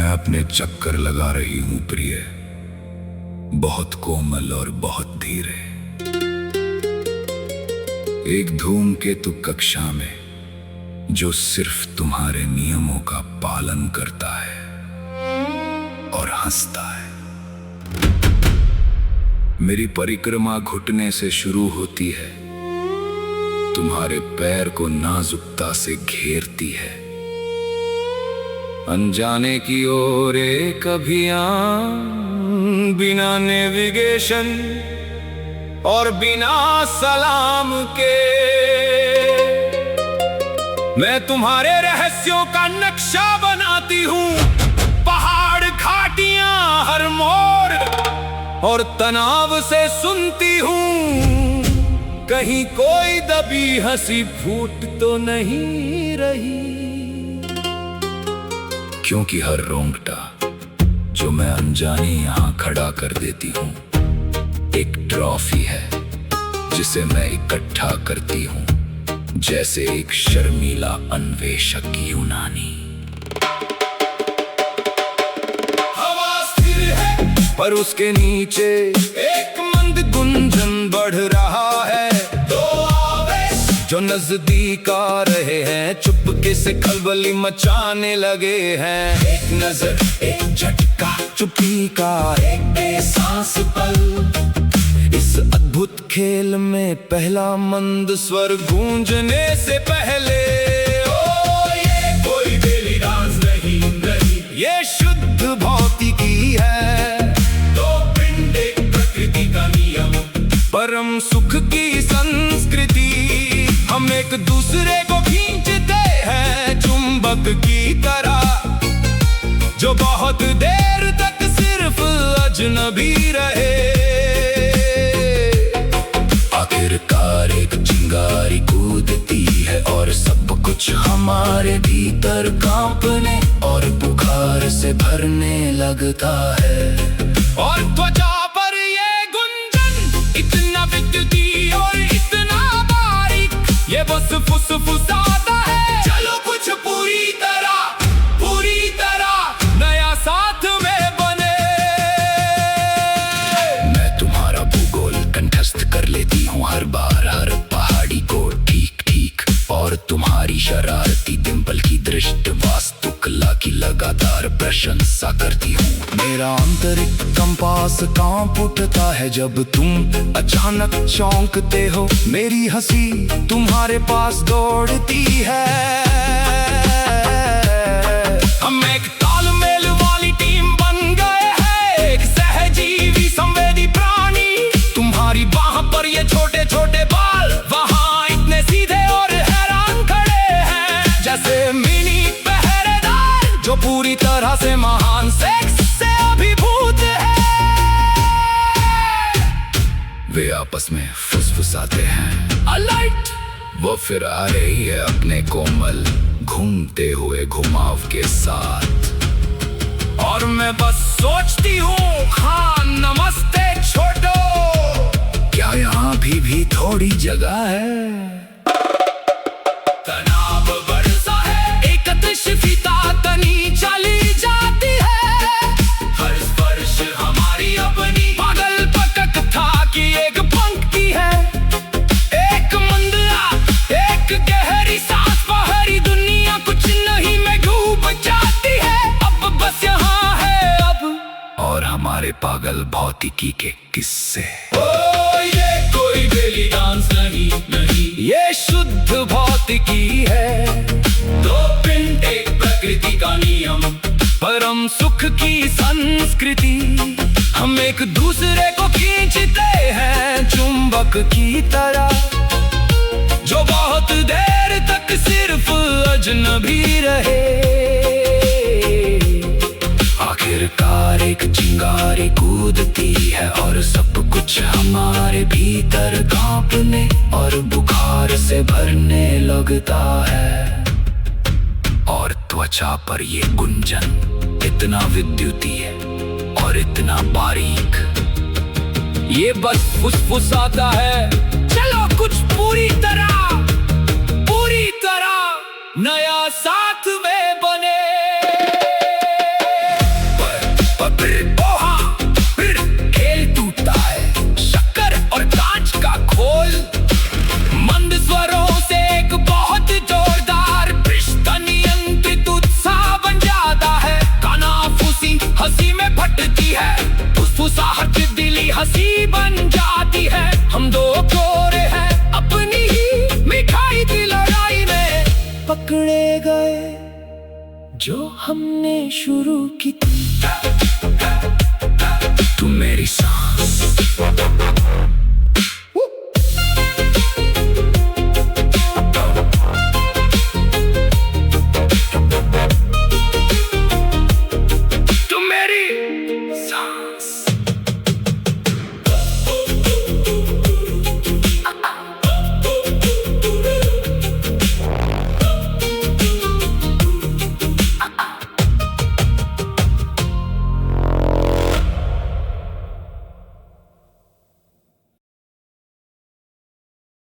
मैं अपने चक्कर लगा रही हूं प्रिय, बहुत कोमल और बहुत धीरे। एक धूमकेतु कक्षा में जो सिर्फ तुम्हारे नियमों का पालन करता है और हंसता है। मेरी परिक्रमा घुटने से शुरू होती है, तुम्हारे पैर को नाजुकता से घेरती है। अनजाने की ओर एक अभियान, बिना नेविगेशन और बिना सलाम के। मैं तुम्हारे रहस्यों का नक्शा बनाती हूँ, पहाड़ घाटियां हर मोड़, और तनाव से सुनती हूँ कहीं कोई दबी हंसी फूट तो नहीं रही। क्योंकि हर रोंगटा जो मैं अनजाने यहाँ खड़ा कर देती हूँ एक ट्रॉफी है जिसे मैं इकट्ठा करती हूँ, जैसे एक शर्मीला अन्वेषक यूनानी। हवा स्थिर है पर उसके नीचे एक मंद गुंजन बढ़ रहा है। जो नजदीक आ रहे हैं, चुपके से खलबली मचाने लगे हैं। एक नजर, एक झटका, चुप्पी का एक बेसांस पल। इस अद्भुत खेल में पहला मंद स्वर गूंजने से पहले, ओ ये कोई बेली डांस नहीं, ये शुद्ध भौतिकी है। दो पिंड एक प्रकृति का नियम, परम सुख की संस्कृति। हम एक दूसरे को खींचते हैं चुंबक की तरह, जो बहुत देर तक सिर्फ अजनबी रहे। आखिरकार एक चिंगारी कूदती है और सब कुछ हमारे भीतर कांपने और बुखार से भरने लगता है। और त्वचा पर ये गुंजन इतना विद्युती और इतना बारीक, ये बस फुसफुसाता है। चलो कुछ पूरी तरह नया साथ में बने। मैं तुम्हारा भूगोल कंठस्थ कर लेती हूँ हर बार, हर पहाड़ी को ठीक ठीक, और तुम्हारी शरारती डिंपल की दृष्टि वास्तुकला की लगातार प्रशंसा करती हूँ। मेरा आंतरिक कंपास कांप उठता है जब तुम अचानक चौंकते हो। मेरी हंसी तुम्हारे पास दौड़ती है। हम एक तालमेल वाली टीम बन गए हैं, एक सहजीवी संवेदी प्राणी। तुम्हारी बाह पर ये छोटे छोटे बाल, वहाँ इतने सीधे और हैरान खड़े हैं, जैसे मिनी पहरेदार जो पूरी तरह से महान सेक्स से अभिभूत है। वे आपस में फुसफुसाते हैं। अलर्ट! वो फिर आ रही है अपने कोमल घूमते हुए घुमाव के साथ, और मैं बस सोचती हूँ, हाँ नमस्ते छोटो, क्या यहाँ भी थोड़ी जगह है? तनाव बढ़ता है, एक शिफिता तनी चली जाती है। हर स्पर्श हमारी अपनी पागल पकक था कि एक पंक्ति है, एक मंदला, एक गहरी सांस, बाहरी दुनिया कुछ नहीं में डूब जाती है। अब बस यहाँ है अब, और हमारे पागल भौतिकी के किस्से। ओ ये कोई बेली डांस नहीं, ये शुद्ध भौतिकी है। दो पिंड एक प्रकृति का नियम, परम सुख की संस्कृति। हम एक दूसरे को खींचते हैं चुंबक की तरह, जो बहुत देर तक सिर्फ अजनबी रहे। आखिरकार एक चिंगारी कूदती है और सब कुछ हमारे भीतर कांपने और बुखार से भरने लगता है। और त्वचा पर ये गुंजन इतना विद्युती है और इतना बारीक, ये बस फुसफुसाता है। चलो कुछ पूरी तरह नया साथ में बने। पकड़े गए जो हमने शुरू की थी। तू मेरी सांस